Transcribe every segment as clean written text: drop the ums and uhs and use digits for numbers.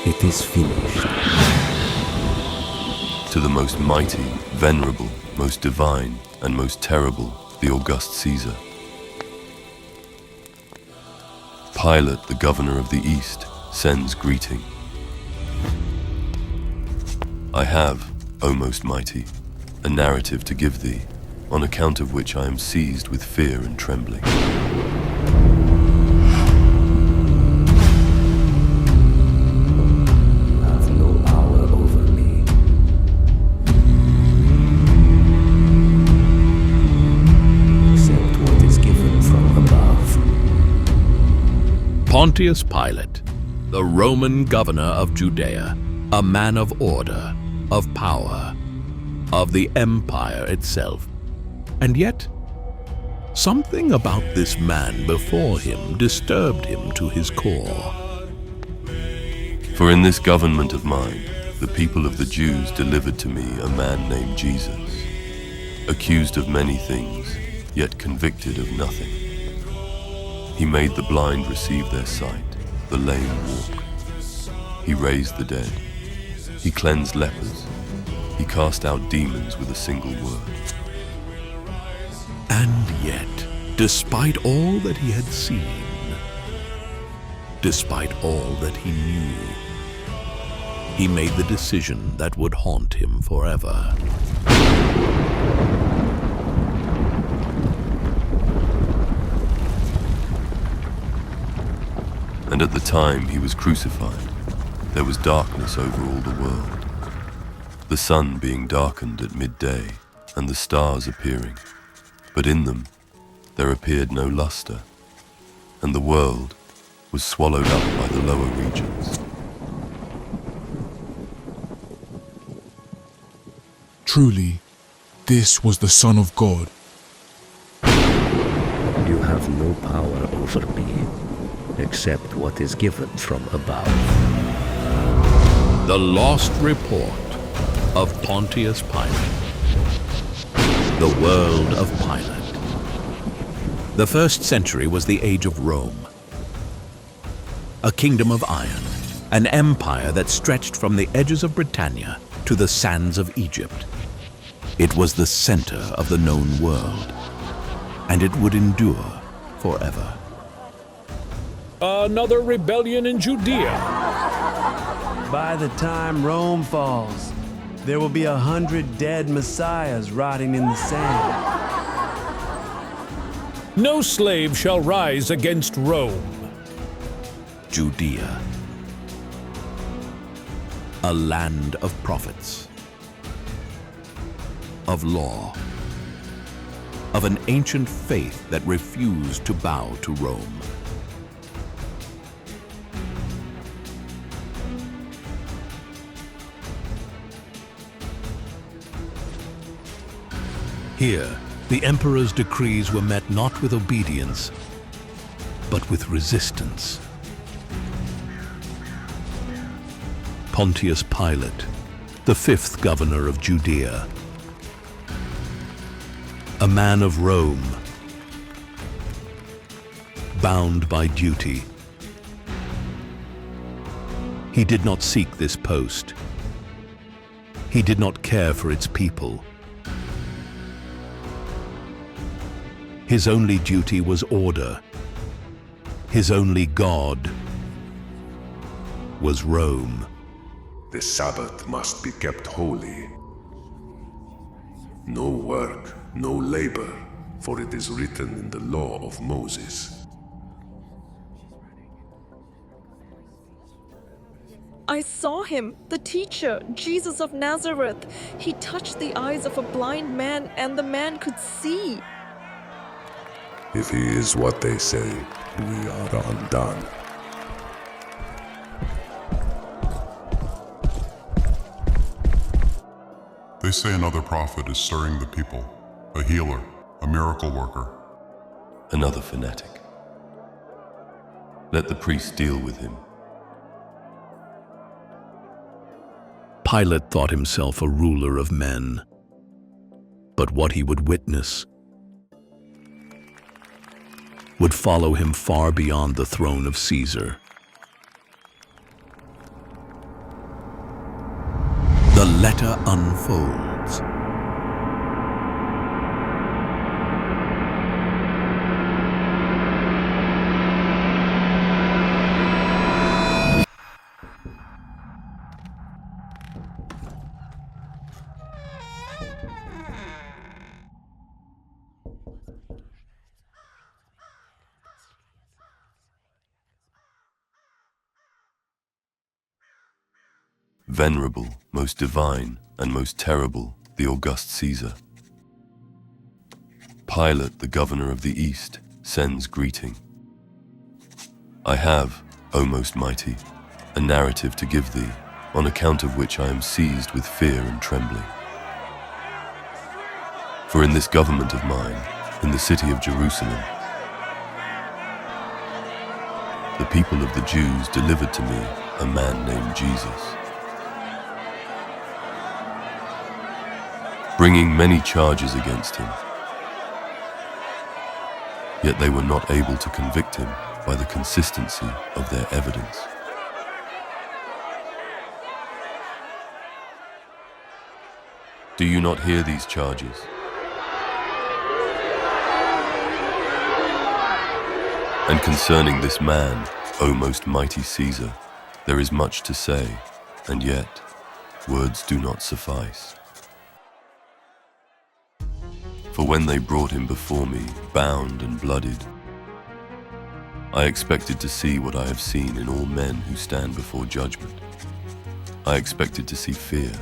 It is finished. To the most mighty, venerable, most divine, and most terrible, the august Caesar. Pilate, the governor of the East, sends greeting. I have, O most mighty, a narrative to give thee, on account of which I am seized with fear and trembling. You have no power over me. Except what is given from above. Pontius Pilate, the Roman governor of Judea, a man of order, of power, of the empire itself. And yet, something about this man before him disturbed him to his core. For in this government of mine, the people of the Jews delivered to me a man named Jesus, accused of many things, yet convicted of nothing. He made the blind receive their sight, the lame walk. He raised the dead. He cleansed lepers. He cast out demons with a single word. And yet, despite all that he had seen, despite all that he knew, he made the decision that would haunt him forever. And at the time he was crucified, there was darkness over all the world, the sun being darkened at midday, and the stars appearing. But in them there appeared no luster, and the world was swallowed up by the lower regions. Truly, this was the Son of God. You have no power over me, except what is given from above. The Lost Report of Pontius Pilate. The world of Pilate. The 1st century was the age of Rome. A kingdom of iron, an empire that stretched from the edges of Britannia to the sands of Egypt. It was the center of the known world, and it would endure forever. Another rebellion in Judea. By the time Rome falls, there will be 100 dead messiahs rotting in the sand. No slave shall rise against Rome. Judea, a land of prophets, of law, of an ancient faith that refused to bow to Rome. Here, the emperor's decrees were met not with obedience, but with resistance. Pontius Pilate, the 5th governor of Judea, a man of Rome, bound by duty. He did not seek this post. He did not care for its people. His only duty was order. His only God was Rome. The Sabbath must be kept holy. No work, no labor, for it is written in the law of Moses. I saw him, the teacher, Jesus of Nazareth. He touched the eyes of a blind man, and the man could see. If he is what they say, we are undone. They say another prophet is stirring the people, a healer, a miracle worker. Another fanatic. Let the priests deal with him. Pilate thought himself a ruler of men, but what he would witness would follow him far beyond the throne of Caesar. The letter unfolds. Venerable, most divine, and most terrible, the august Caesar. Pilate, the governor of the East, sends greeting. I have, O most mighty, a narrative to give thee, on account of which I am seized with fear and trembling. For in this government of mine, in the city of Jerusalem, the people of the Jews delivered to me a man named Jesus, bringing many charges against him. Yet they were not able to convict him by the consistency of their evidence. Do you not hear these charges? And concerning this man, O most mighty Caesar, there is much to say, and yet words do not suffice. For when they brought him before me, bound and bloodied, I expected to see what I have seen in all men who stand before judgment. I expected to see fear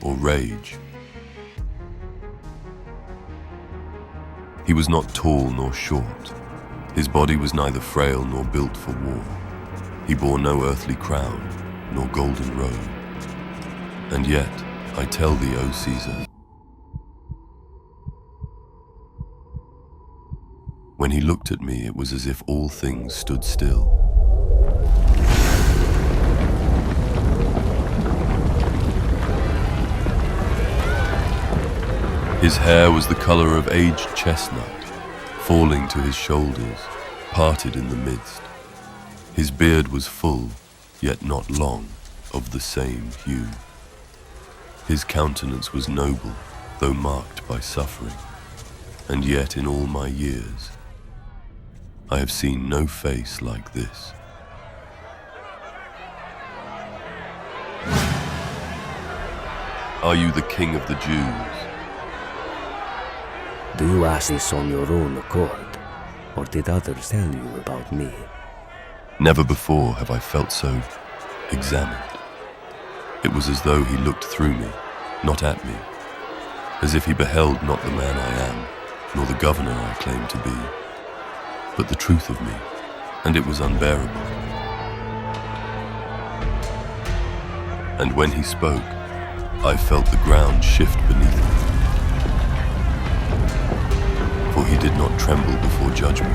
or rage. He was not tall nor short. His body was neither frail nor built for war. He bore no earthly crown nor golden robe. And yet, I tell thee, O Caesar, when he looked at me, it was as if all things stood still. His hair was the color of aged chestnut, falling to his shoulders, parted in the midst. His beard was full, yet not long, of the same hue. His countenance was noble, though marked by suffering. And yet in all my years, I have seen no face like this. Are you the king of the Jews? Do you ask this on your own accord, or did others tell you about me? Never before have I felt so examined. It was as though he looked through me, not at me, as if he beheld not the man I am, nor the governor I claim to be, but the truth of me, and it was unbearable. And when he spoke, I felt the ground shift beneath me. For he did not tremble before judgment.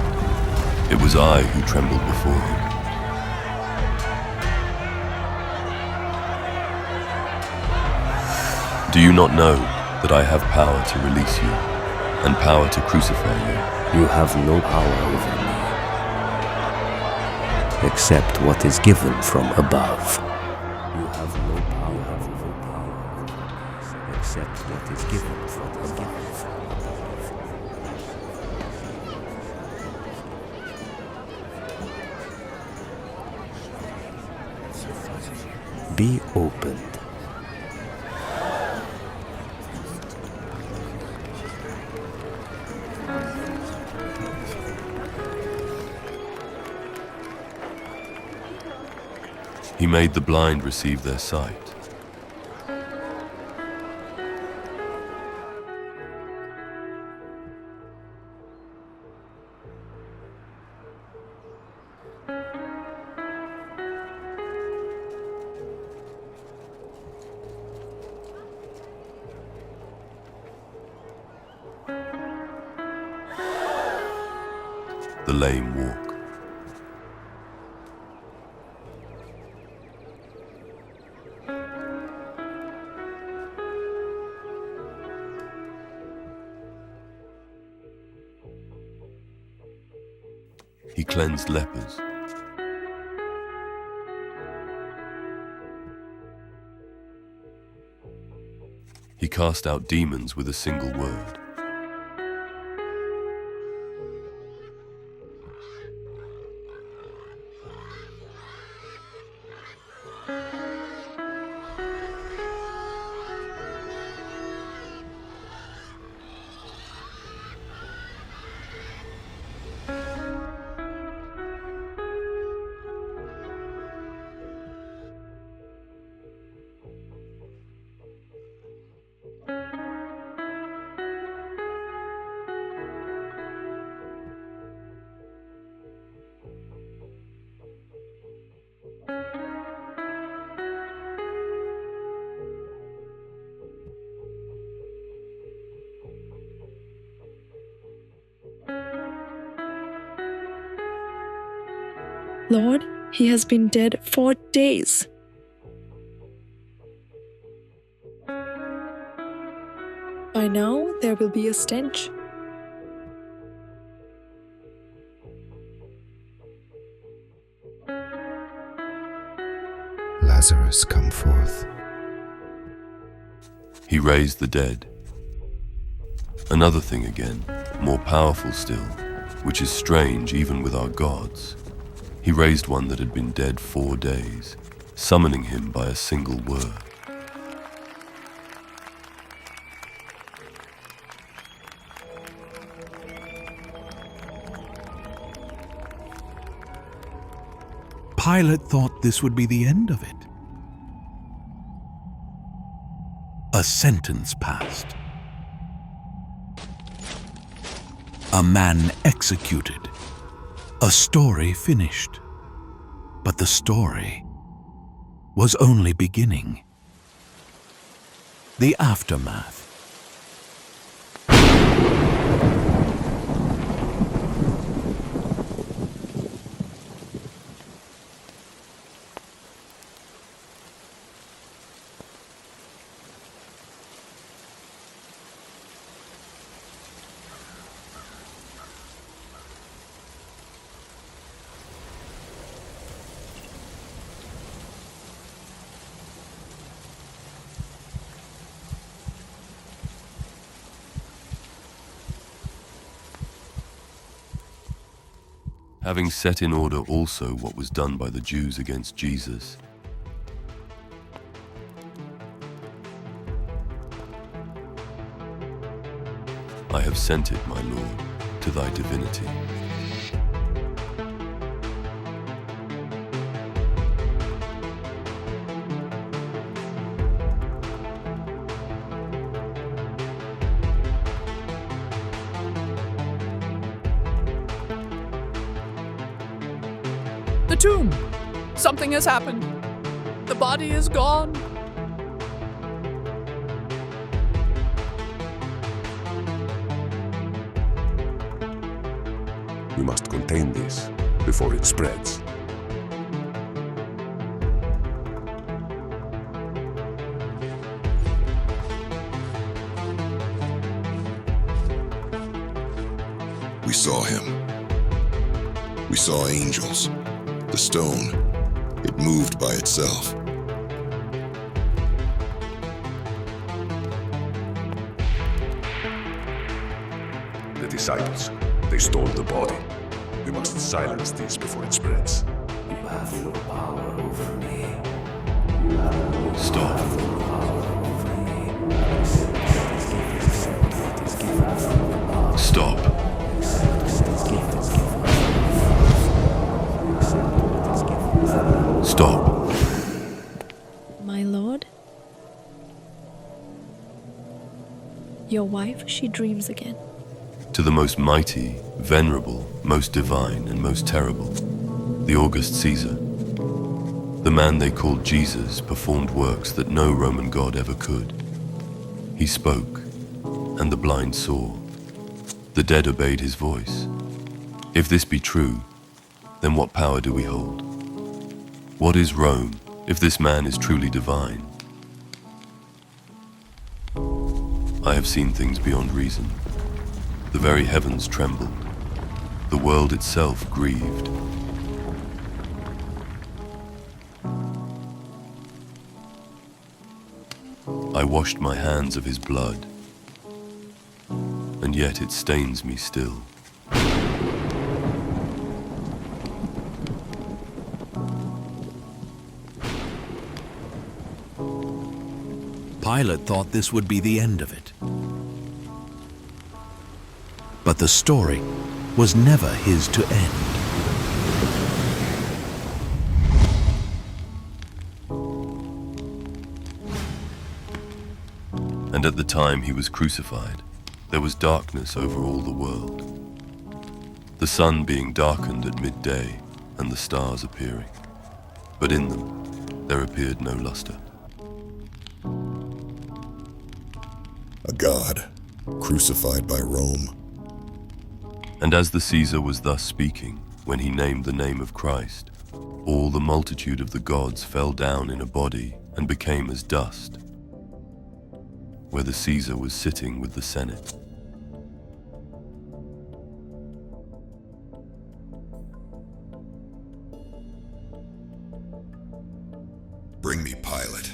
It was I who trembled before him. Do you not know that I have power to release you, and power to crucify you? You have no power over me, except what is given from above. You have no power over me, except what is given from above. Be opened. He made the blind receive their sight. The lame walk. He cleansed lepers. He cast out demons with a single word. Lord, he has been dead 4 days. By now, there will be a stench. Lazarus, come forth. He raised the dead. Another thing again, more powerful still, which is strange even with our gods. He raised one that had been dead 4 days, summoning him by a single word. Pilate thought this would be the end of it. A sentence passed. A man executed. A story finished. But the story was only beginning. The aftermath. Having set in order also what was done by the Jews against Jesus, I have sent it, my Lord, to thy divinity. The tomb! Something has happened. The body is gone. We must contain this before it spreads. We saw him. We saw angels. The stone, it moved by itself. The disciples, they stole the body. We must silence this before it spreads. You have no power over me. Stop. Stop. Stop. My lord? Your wife, she dreams again. To the most mighty, venerable, most divine, and most terrible, the august Caesar, the man they called Jesus performed works that no Roman god ever could. He spoke, and the blind saw. The dead obeyed his voice. If this be true, then what power do we hold? What is Rome, if this man is truly divine? I have seen things beyond reason. The very heavens trembled. The world itself grieved. I washed my hands of his blood, and yet it stains me still. Pilate thought this would be the end of it. But the story was never his to end. And at the time he was crucified, there was darkness over all the world, the sun being darkened at midday and the stars appearing. But in them there appeared no luster. A god crucified by Rome. And as the Caesar was thus speaking, when he named the name of Christ, all the multitude of the gods fell down in a body and became as dust, where the Caesar was sitting with the Senate. Bring me Pilate.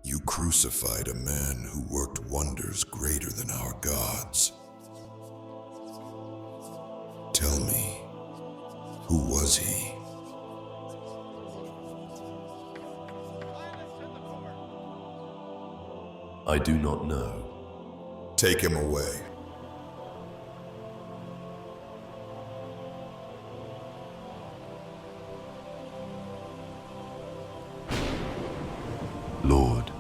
You crucified a man who worked wonders greater than our gods. Tell me, who was he? I do not know. Take him away. Lord,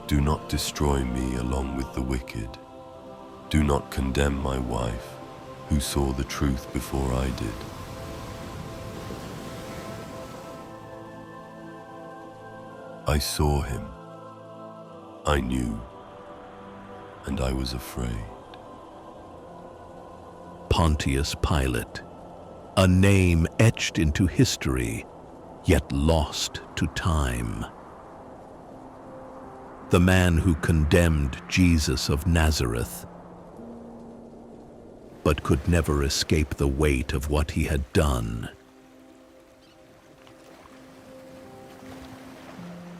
do not destroy me along with the wicked. Do not condemn my wife, who saw the truth before I did. I saw him. I knew, and I was afraid. Pontius Pilate, a name etched into history, yet lost to time. The man who condemned Jesus of Nazareth, but could never escape the weight of what he had done.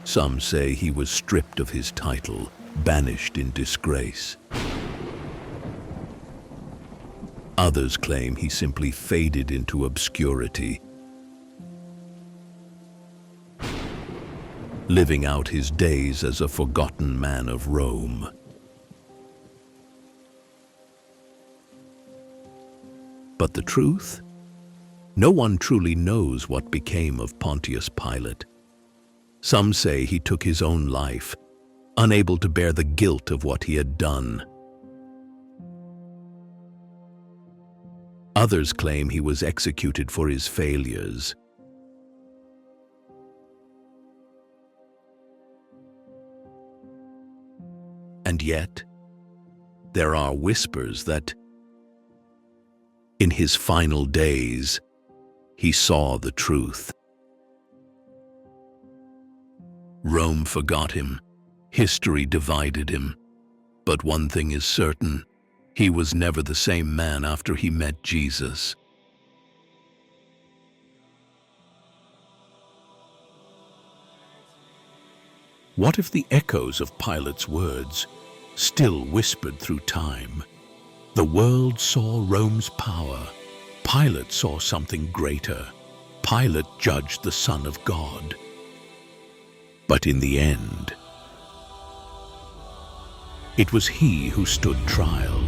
Some say he was stripped of his title, banished in disgrace. Others claim he simply faded into obscurity, living out his days as a forgotten man of Rome. But the truth? No one truly knows what became of Pontius Pilate. Some say he took his own life, unable to bear the guilt of what he had done. Others claim he was executed for his failures. And yet, there are whispers that, in his final days, he saw the truth. Rome forgot him, history divided him, but one thing is certain, he was never the same man after he met Jesus. What if the echoes of Pilate's words still whispered through time? The world saw Rome's power. Pilate saw something greater. Pilate judged the Son of God. But in the end, it was he who stood trial.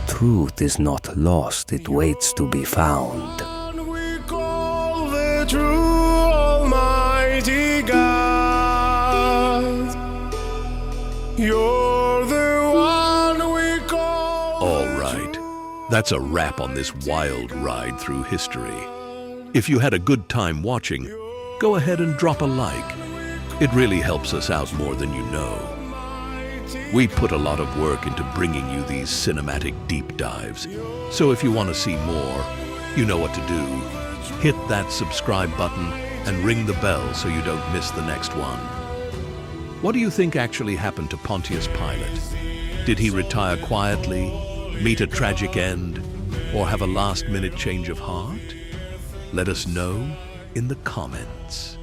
Truth is not lost, it waits to be found. We call the true Almighty God. You're the one we call. All right, that's a wrap on this wild ride through history. If you had a good time watching, go ahead and drop a like. It really helps us out more than you know. We put a lot of work into bringing you these cinematic deep dives, so if you want to see more, you know what to do. Hit that subscribe button and ring the bell so you don't miss the next one. What do you think actually happened to Pontius Pilate? Did he retire quietly, meet a tragic end, or have a last-minute change of heart? Let us know in the comments.